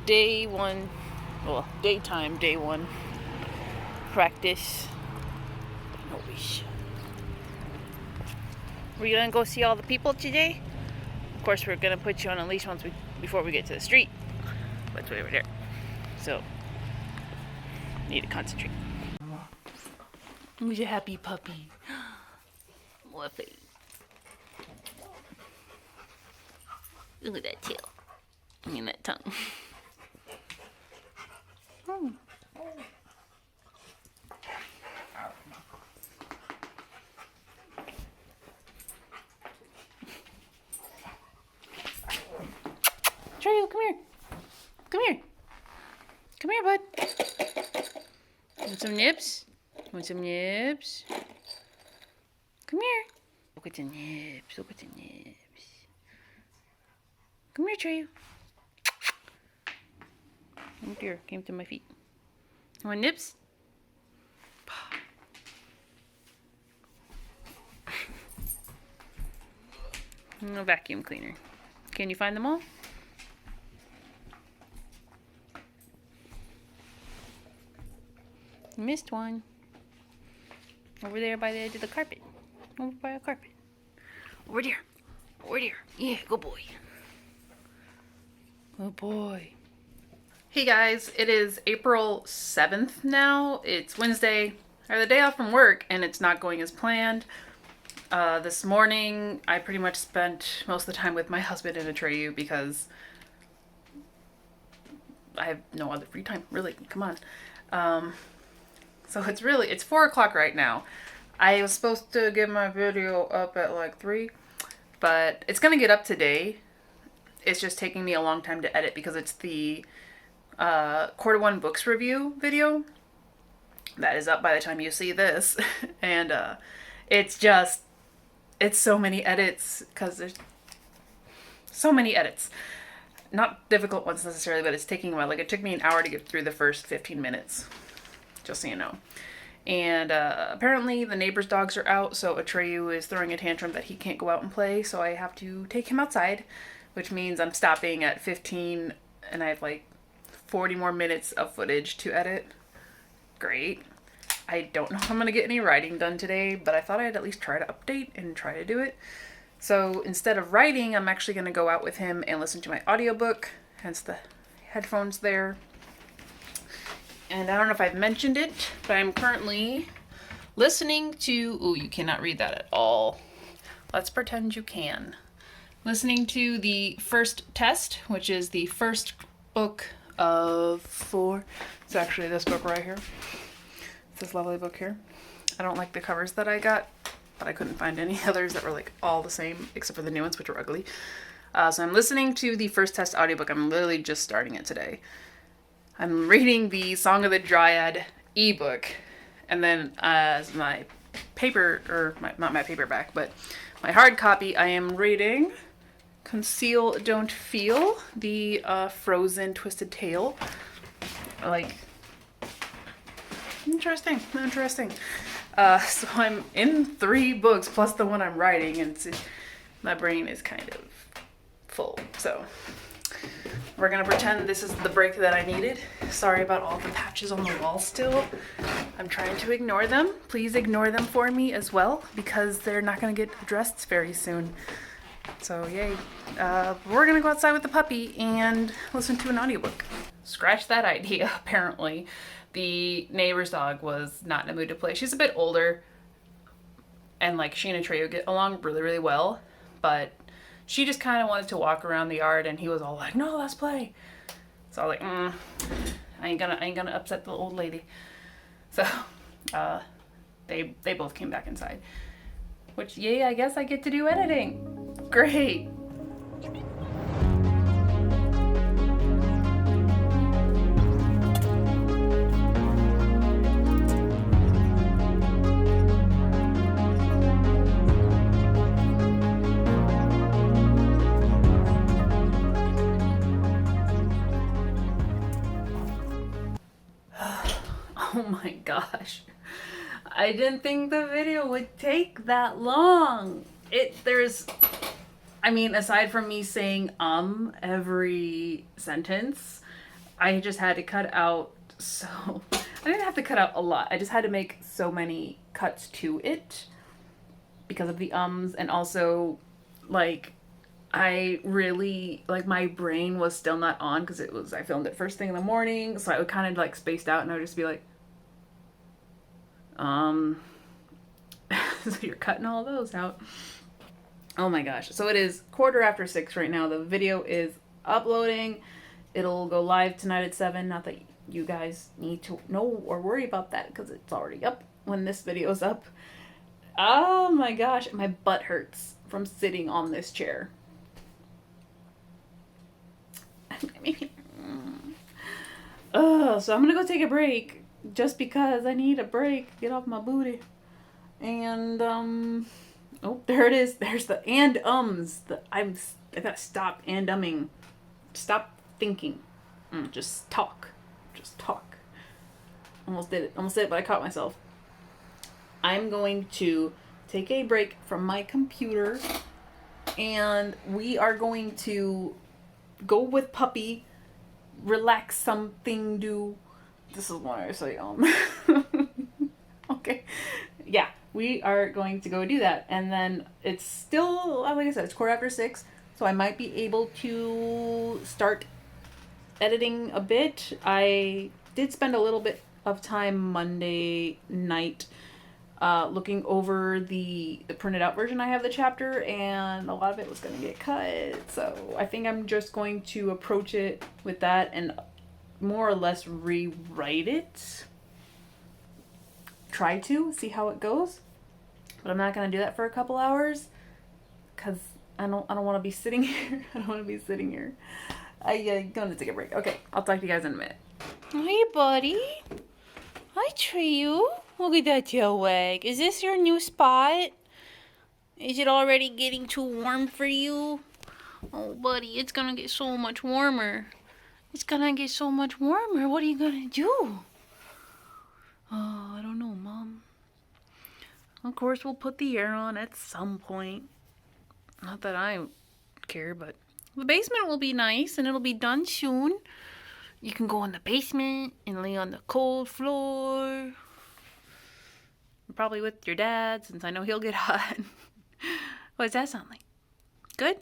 day one, well, daytime, day one practice. No wish. We're gonna go see all the people today. Of course, we're gonna put you on a leash before we get to the street. But it's way over there. So, need to concentrate. Who's a happy puppy? Fluffy. Look at that tail. And that tongue. Oh. Trey, come here. Come here. Come here, bud. Want some nips? Want some nips? Come here. Look at the nips. Look at the nips. Come here, Trey. Oh dear, came to my feet. You want nips? No vacuum cleaner. Can you find them all? You missed one. Over there by the edge of the carpet. Over by a carpet. Over there. Over there. Yeah, good boy. Good boy. Hey guys, it is April 7th now. It's Wednesday. I have the day off from work and it's not going as planned. This morning I pretty much spent most of the time with my husband and Atreyu because I have no other free time, really. Come on. So it's 4 o'clock right now. I was supposed to get my video up at like 3, but it's gonna get up today. It's just taking me a long time to edit because it's the Quarter One Books review video that is up by the time you see this. And it's so many edits because there's so many edits. Not difficult ones necessarily, but it's taking a while. Like, it took me an hour to get through the first 15 minutes. Just so you know. And apparently the neighbor's dogs are out, so Atreyu is throwing a tantrum that he can't go out and play, so I have to take him outside, which means I'm stopping at 15 and I have like 40 more minutes of footage to edit. Great. I don't know if I'm going to get any writing done today, but I thought I'd at least try to update and try to do it. So instead of writing, I'm actually going to go out with him and listen to my audiobook, hence the headphones there. And I don't know if I've mentioned it, but I'm currently listening to... Ooh, you cannot read that at all. Let's pretend you can. Listening to the first test, which is the first book of 4. It's actually this book right here. It's this lovely book here. I don't like the covers that I got, but I couldn't find any others that were like all the same, except for the new ones, which were ugly. So I'm listening to the first test audiobook. I'm literally just starting it today. I'm reading the Song of the Dryad ebook, and then as my paper, or not my paperback, but my hard copy, I am reading Conceal, Don't Feel, the Frozen Twisted Tale. Like, interesting. So I'm in 3 books plus the one I'm writing, and my brain is kind of full, so... We're gonna pretend this is the break that I needed. Sorry about all the patches on the wall still. I'm trying to ignore them. Please ignore them for me as well, because they're not gonna get addressed very soon. So yay. We're gonna go outside with the puppy and listen to an audiobook. Scratch that idea, apparently. The neighbor's dog was not in a mood to play. She's a bit older, and like she and Atreyu get along really, really well, but she just kind of wanted to walk around the yard, and he was all like, "No, let's play." So I was like, I ain't gonna upset the old lady. So, they both came back inside. Which, yay, I guess I get to do editing. Great. Oh my gosh. I didn't think the video would take that long. I mean, aside from me saying every sentence, I just had to cut out I didn't have to cut out a lot. I just had to make so many cuts to it because of the ums, and also like I really like my brain was still not on because I filmed it first thing in the morning, so I would kind of like spaced out and I would just be like, so you're cutting all those out. Oh my gosh. So it is 6:15 right now. The video is uploading. It'll go live tonight at 7. Not that you guys need to know or worry about that because it's already up when this video is up. Oh my gosh. My butt hurts from sitting on this chair. So I'm gonna go take a break just because I need a break. Get off my booty. And oh, there it is. There's the and ums. I gotta stop and umming. Stop thinking. Just talk. Just talk. Almost did it. But I caught myself. I'm going to take a break from my computer, and we are going to go with puppy, relax something, do. This is when I say okay. Yeah, we are going to go do that, and then it's still, like I said, it's 6:15, so I might be able to start editing a bit. I did spend a little bit of time Monday night looking over the printed out version I have the chapter, and a lot of it was going to get cut, so I think I'm just going to approach it with that and more or less rewrite it. Try to see how it goes, but I'm not going to do that for a couple hours because I don't want to be sitting here. I'm going to take a break. Okay, I'll talk to you guys in a minute. Hey, buddy. Hi, Trio. Look at that tail wag. Is this your new spot? Is it already getting too warm for you? Oh, buddy, it's gonna get so much warmer. It's gonna get so much warmer. What are you gonna do? Oh, I don't know, Mom. Of course, we'll put the air on at some point. Not that I care, but the basement will be nice, and it'll be done soon. You can go in the basement and lay on the cold floor. Probably with your dad, since I know he'll get hot. What does that sound like? Good?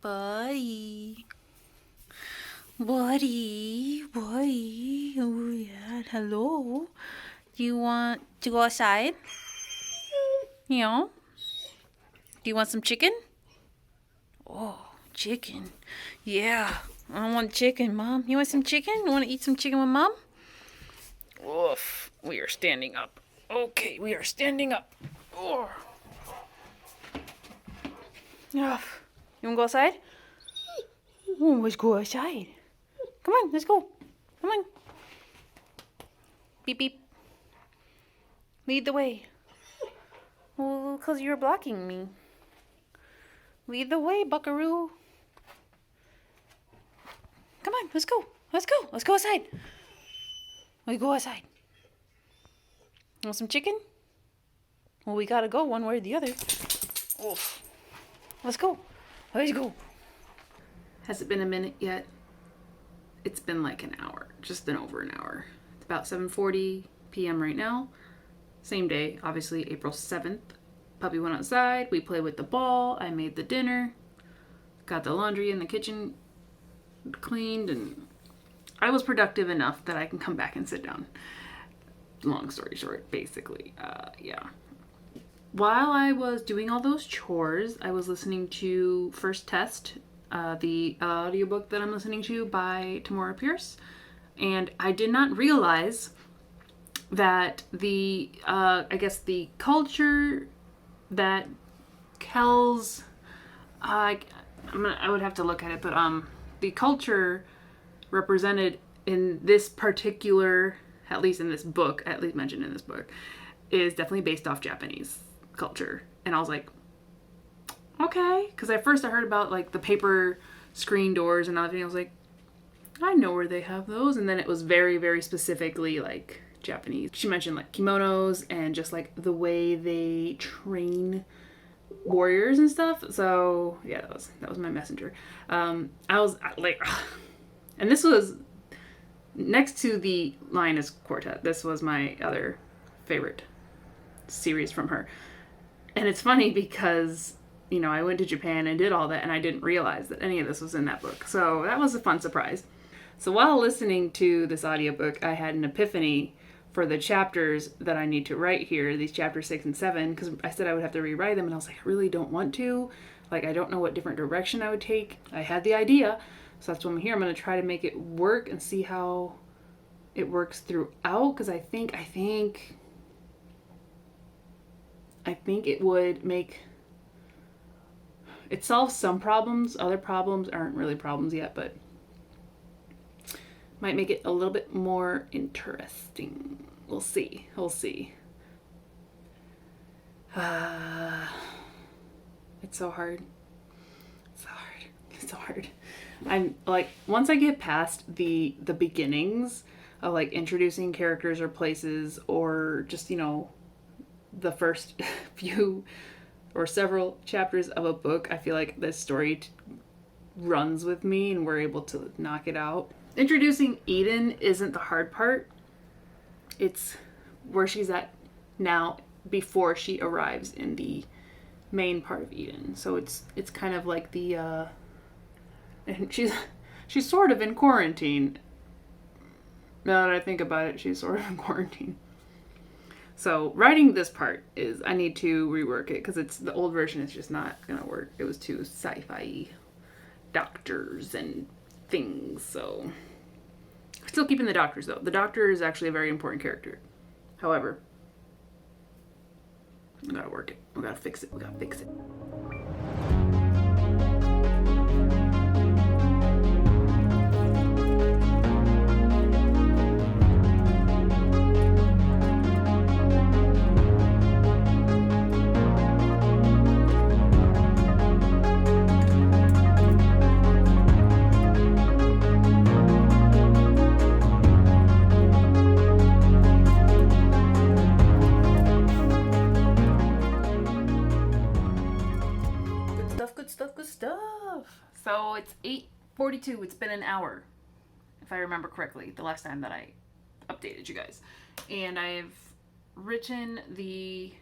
Buddy. Buddy. Buddy. Oh, yeah. Hello. Do you want to go outside? Yeah. Do you want some chicken? Oh, chicken. Yeah. I want chicken, Mom. You want some chicken? You want to eat some chicken with Mom? Oof. We are standing up. Okay, we are standing up. Oh. You want to go outside? Oh, let's go outside. Come on, let's go. Come on. Beep, beep. Lead the way. Well, because you're blocking me. Lead the way, buckaroo. Come on, let's go. Let's go. Let's go outside. Let's go outside. Want some chicken? Well, we gotta go one way or the other. Oof. Let's go. Let's go. Has it been a minute yet? It's been like an hour. Just been over an hour. It's about 7:40 p.m. right now. Same day, obviously, April 7th. Puppy went outside. We played with the ball. I made the dinner. Got the laundry in the kitchen cleaned, and I was productive enough that I can come back and sit down. Long story short, basically, yeah. While I was doing all those chores, I was listening to First Test, the audiobook that I'm listening to by Tamora Pierce, and I did not realize that the, I guess the culture that Kel's, I would have to look at it, but the culture represented in this particular, at least in this book, at least mentioned in this book, is definitely based off Japanese culture. And I was like, okay. Because at first I heard about like the paper screen doors and everything. I was like, I know where they have those. And then it was very, very specifically like Japanese. She mentioned like kimonos and just like the way they train warriors and stuff. So yeah, that was my messenger. I was like, and this was next to the Lioness Quartet. This was my other favorite series from her. And it's funny because, you know, I went to Japan and did all that, and I didn't realize that any of this was in that book. So that was a fun surprise. So while listening to this audiobook, I had an epiphany for the chapters that I need to write here, these chapters 6 and 7, because I said I would have to rewrite them, and I was like, I really don't want to. Like, I don't know what different direction I would take. I had the idea, so that's why I'm here. I'm going to try to make it work and see how it works throughout, because I think it would make it solves some problems. Other problems aren't really problems yet, but might make it a little bit more interesting. We'll see. We'll see. It's so hard. It's so hard. It's so hard. I'm like, once I get past the beginnings of like introducing characters or places, or just, you know, the first few or several chapters of a book, I feel like this story runs with me and we're able to knock it out. Introducing Eden isn't the hard part. It's where she's at now before she arrives in the main part of Eden. So it's kind of like the and she's sort of in quarantine. Now that I think about it, she's sort of in quarantine. So writing this part is, I need to rework it because it's the old version is just not gonna work. It was too sci-fi doctors and things. So still keeping the doctors though. The doctor is actually a very important character. However, we gotta work it. We gotta fix it. We gotta fix it. Good stuff. So it's 8:42. It's been an hour, if I remember correctly, the last time that I updated you guys. And I've written the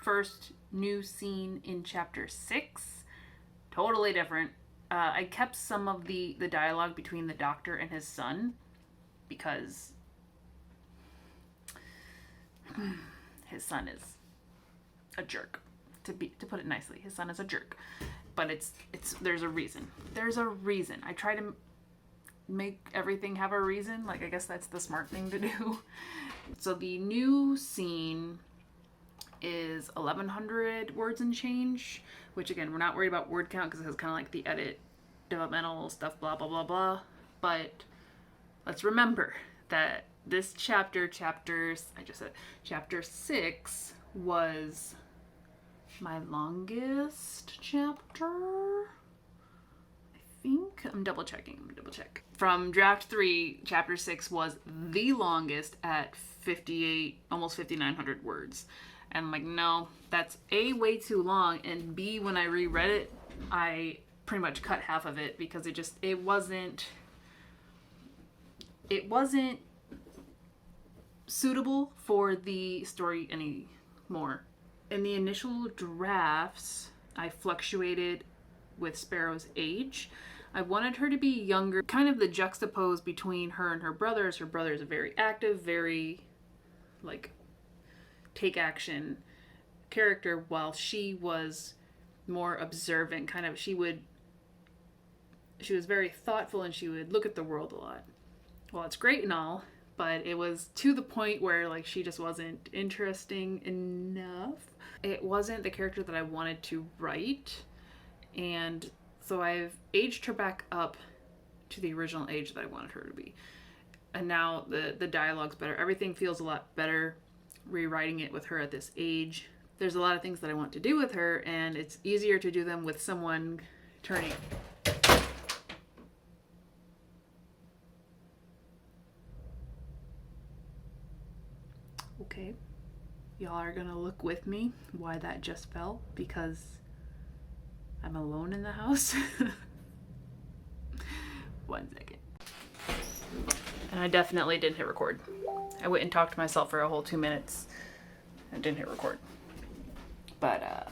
first new scene in chapter 6. Totally different. I kept some of the dialogue between the doctor and his son because his son is a jerk. To put it nicely, his son is a jerk. But there's a reason. There's a reason. I try to make everything have a reason. Like, I guess that's the smart thing to do. So the new scene is 1,100 words and change, which again, we're not worried about word count because it's kind of like the edit, developmental stuff, blah, blah, blah, blah. But let's remember that this chapter 6 was my longest chapter, I think. I'm double checking. From draft 3, chapter 6 was the longest at 58, almost 5,900 words. And I'm like, no, that's A, way too long, and B, when I reread it, I pretty much cut half of it because it wasn't suitable for the story anymore. In the initial drafts, I fluctuated with Sparrow's age. I wanted her to be younger, kind of the juxtapose between her and her brothers. Her brother is a very active, very, like, take action character, while she was more observant, kind of, she was very thoughtful and she would look at the world a lot. Well, it's great and all, but it was to the point where, like, she just wasn't interesting enough. It wasn't the character that I wanted to write, and so I've aged her back up to the original age that I wanted her to be. And now the dialogue's better. Everything feels a lot better rewriting it with her at this age. There's a lot of things that I want to do with her, and it's easier to do them with someone turning. Okay. y'all are gonna look with me why that just fell, because I'm alone in the house. 1 second. And I definitely didn't hit record. I went and talked to myself for a whole 2 minutes and didn't hit record. But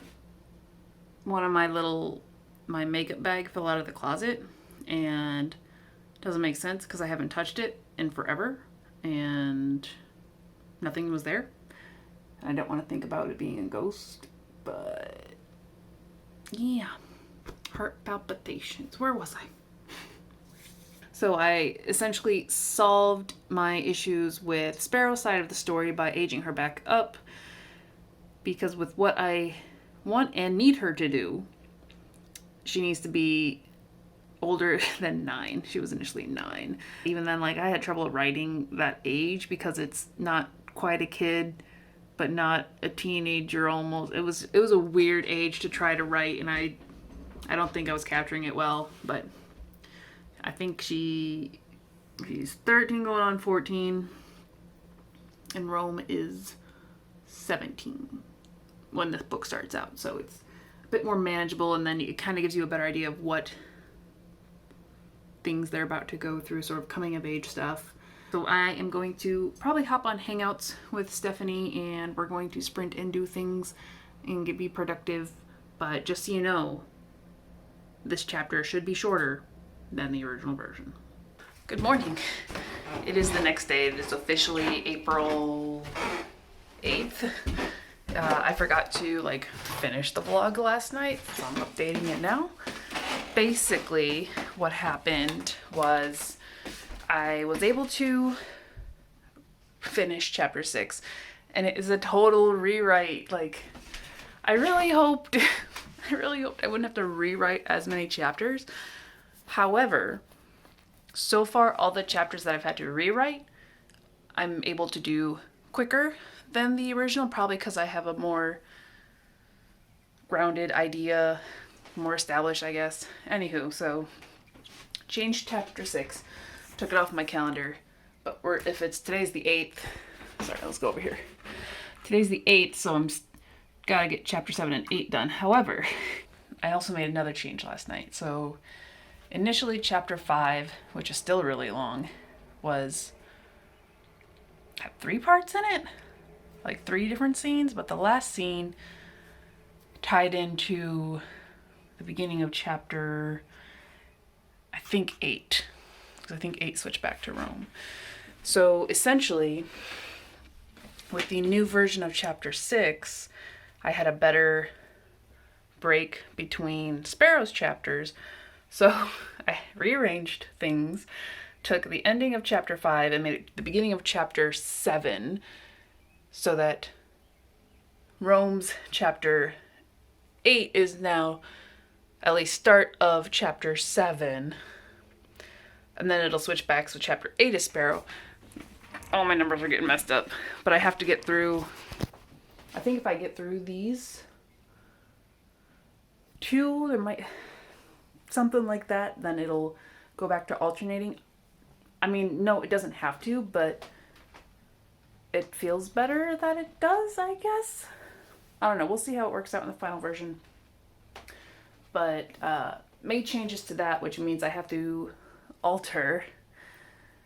one of my makeup bag fell out of the closet, and it doesn't make sense because I haven't touched it in forever and nothing was there. I don't want to think about it being a ghost, but yeah, heart palpitations. Where was I? So I essentially solved my issues with Sparrow's side of the story by aging her back up, because with what I want and need her to do, she needs to be older than 9. She was initially 9. Even then, like, I had trouble writing that age because it's not quite a kid, but not a teenager almost. It was a weird age to try to write, and I don't think I was capturing it well, but I think she's 13 going on 14, and Rome is 17 when this book starts out, so it's a bit more manageable, and then it kind of gives you a better idea of what things they're about to go through, sort of coming of age stuff. So I am going to probably hop on Hangouts with Stephanie, and we're going to sprint and do things and be productive, but just so you know, this chapter should be shorter than the original version. Good morning. It is the next day. It is officially April 8th. I forgot to finish the vlog last night, so I'm updating it now. Basically, what happened was I was able to finish chapter 6, and it is a total rewrite. I really hoped I wouldn't have to rewrite as many chapters. However, so far all the chapters that I've had to rewrite, I'm able to do quicker than the original, probably because I have a more grounded idea, more established, I guess. Anywho, so changed chapter 6, took it off my calendar, but today's the 8th, sorry, let's go over here. Today's the 8th, so I'm gotta get chapter 7 and 8 done. However, I also made another change last night. So initially chapter 5, which is still really long, had 3 parts in it, 3 different scenes, but the last scene tied into the beginning of chapter, I think 8, because I think 8 switched back to Rome. So essentially, with the new version of chapter 6, I had a better break between Sparrow's chapters, so I rearranged things, took the ending of chapter 5 and made it the beginning of chapter 7, so that Rome's chapter 8 is now at least start of chapter 7, and then it'll switch back, so chapter 8 is Sparrow. All my numbers are getting messed up, but I have to get through, I think if I get through these 2, there might, something like that, then it'll go back to alternating. I mean, no, it doesn't have to, but it feels better that it does, I guess. I don't know, we'll see how it works out in the final version. But made changes to that, which means I have to alter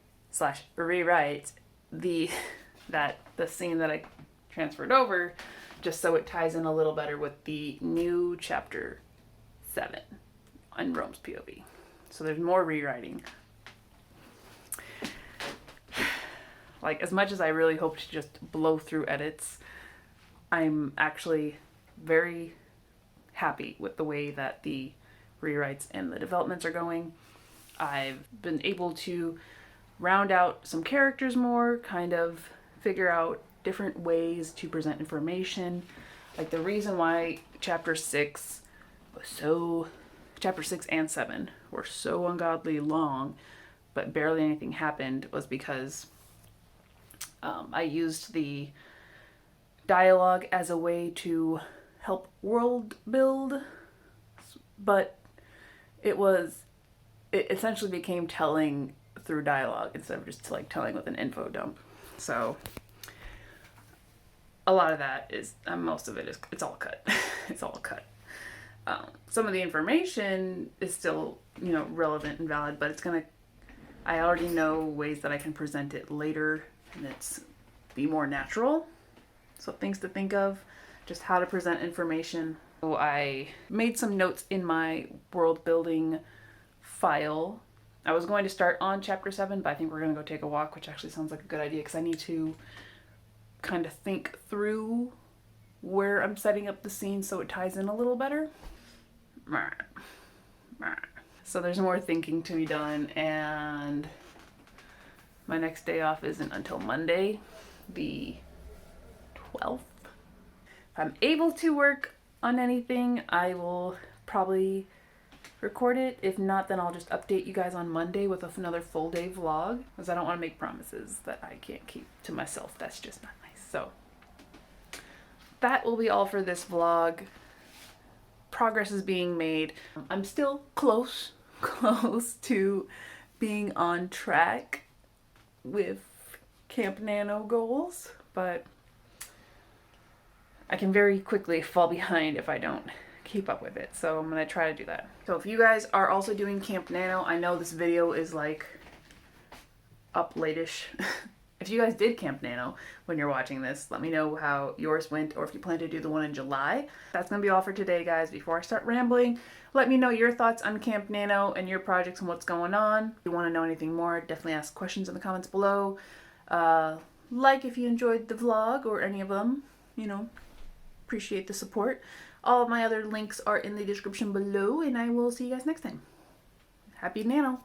/ rewrite the scene that I transferred over, just so it ties in a little better with the new chapter 7 on Rome's POV. So there's more rewriting. As much as I really hope to just blow through edits, I'm actually very happy with the way that the rewrites and the developments are going. I've been able to round out some characters more, kind of figure out different ways to present information. The reason why chapter 6 and 7 were so ungodly long, but barely anything happened, was because I used the dialogue as a way to help world build, but it essentially became telling through dialogue instead of just telling with an info dump. So a lot of that is, most of it is, it's all cut. It's all cut. Some of the information is still, you know, relevant and valid, but it's gonna, I already know ways that I can present it later and it's be more natural. So things to think of, just how to present information. So I made some notes in my world building file. I was going to start on chapter 7, but I think we're gonna go take a walk, which actually sounds like a good idea because I need to kind of think through where I'm setting up the scene so it ties in a little better. So there's more thinking to be done, and my next day off isn't until Monday, the 12th. If I'm able to work on anything, I will probably record it. If not, then I'll just update you guys on Monday with another full day vlog, because I don't want to make promises that I can't keep to myself. That's just not nice. So that will be all for this vlog. Progress is being made. I'm still close to being on track with Camp Nano goals, but I can very quickly fall behind if I don't keep up with it. So I'm gonna try to do that. So if you guys are also doing Camp Nano, I know this video is like up late-ish. If you guys did Camp Nano when you're watching this, let me know how yours went, or if you plan to do the one in July. That's gonna be all for today, guys. Before I start rambling, let me know your thoughts on Camp Nano and your projects and what's going on. If you want to know anything more, definitely ask questions in the comments below. Like if you enjoyed the vlog or any of them, you know, appreciate the support. All of my other links are in the description below, and I will see you guys next time. Happy Nano!